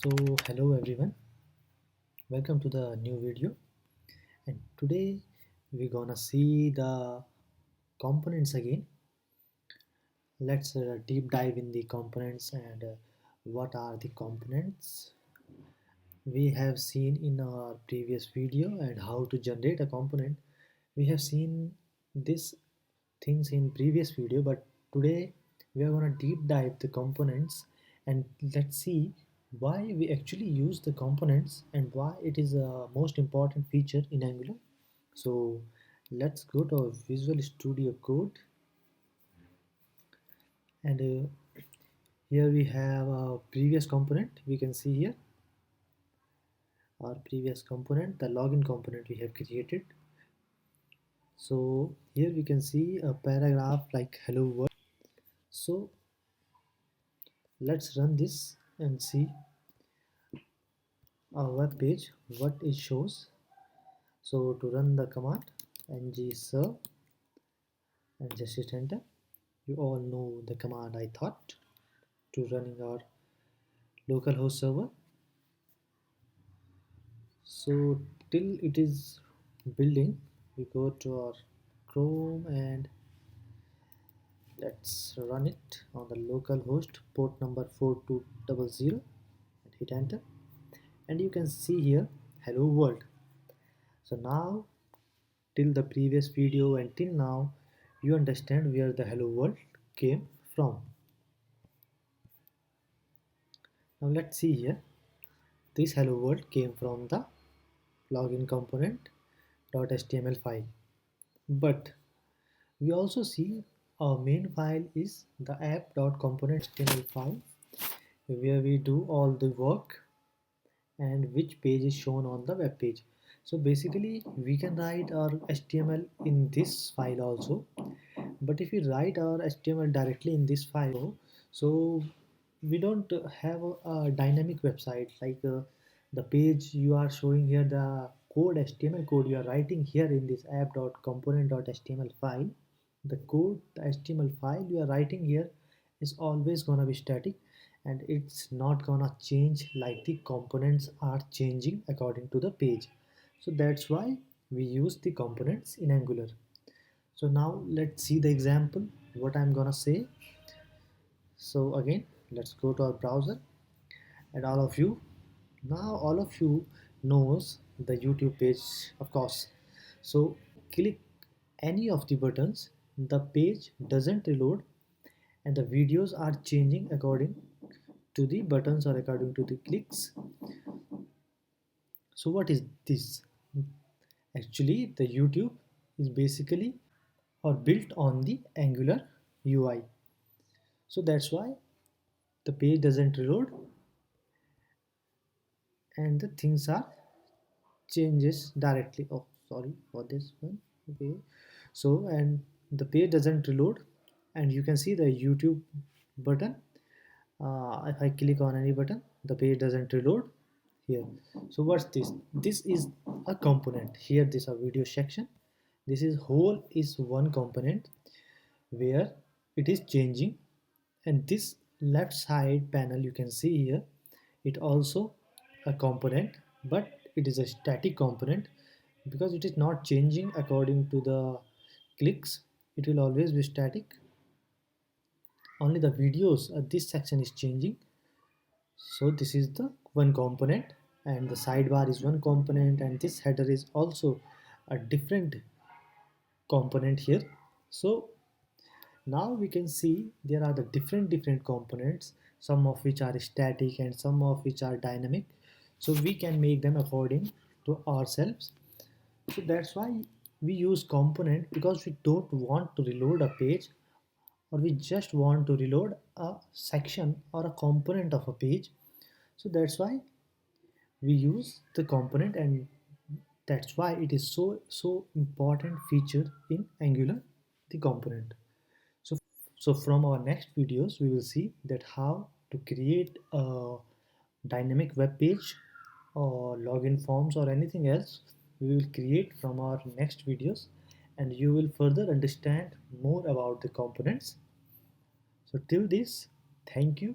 Hello everyone, welcome to the new video. And today we're gonna see the components again. Let's deep dive in the components and what are the components we have seen in our previous video and how to generate a component. We have seen these things in previous video, but today we are going to deep dive the components and let's see why we actually use the components and why it is a most important feature in Angular. So let's go to our Visual Studio Code, and here we have a previous component. We can see here our previous component, the login component we have created. So here we can see a paragraph like hello world. So let's run this and see our web page what it shows. So to run the command ng serve and just hit enter. You all know the command I thought to running our localhost server. So till it is building, we go to our Chrome and let's run it on the localhost port number 4200 and hit enter. And you can see here hello world. So now till the previous video and till now you understand where the hello world came from. Now let's see here, this hello world came from the login component .html file, but we also see our main file is the app.component.html file where we do all the work and which page is shown on the web page. So basically we can write our HTML in this file also, but if we write our HTML directly in this file, so we don't have a dynamic website like the page you are showing here, the code HTML code you are writing here in this app.component.html file, the code, the HTML file you are writing here is always gonna be static and it's not gonna change like the components are changing according to the page. So that's why we use the components in Angular. So now let's see the example what I'm gonna say. So again, let's go to our browser and all of you knows the YouTube page, of course. So click any of the buttons, the page doesn't reload and the videos are changing according to the buttons or according to the clicks. So what is this? Actually the YouTube is basically or built on the Angular UI. So that's why the page doesn't reload and the things are changes directly. Oh, sorry for this one. Okay, so and the page doesn't reload and you can see the YouTube button. If I click on any button, the page doesn't reload here. So what's this? This is a component. Here this is a video section. This is whole is one component where it is changing, and this left side panel you can see here, it also a component, but it is a static component because it is not changing according to the clicks. It will always be static. Only the videos, this section is changing. So this is the one component and the sidebar is one component and this header is also a different component here. So now we can see there are the different components, some of which are static and some of which are dynamic, so we can make them according to ourselves. So that's why we use component, because we don't want to reload a page or we just want to reload a section or a component of a page. So that's why we use the component, and that's why it is so important feature in Angular, the component. So from our next videos, we will see that how to create a dynamic web page or login forms or anything else we will create from our next videos, and you will further understand more about the components. So till this, thank you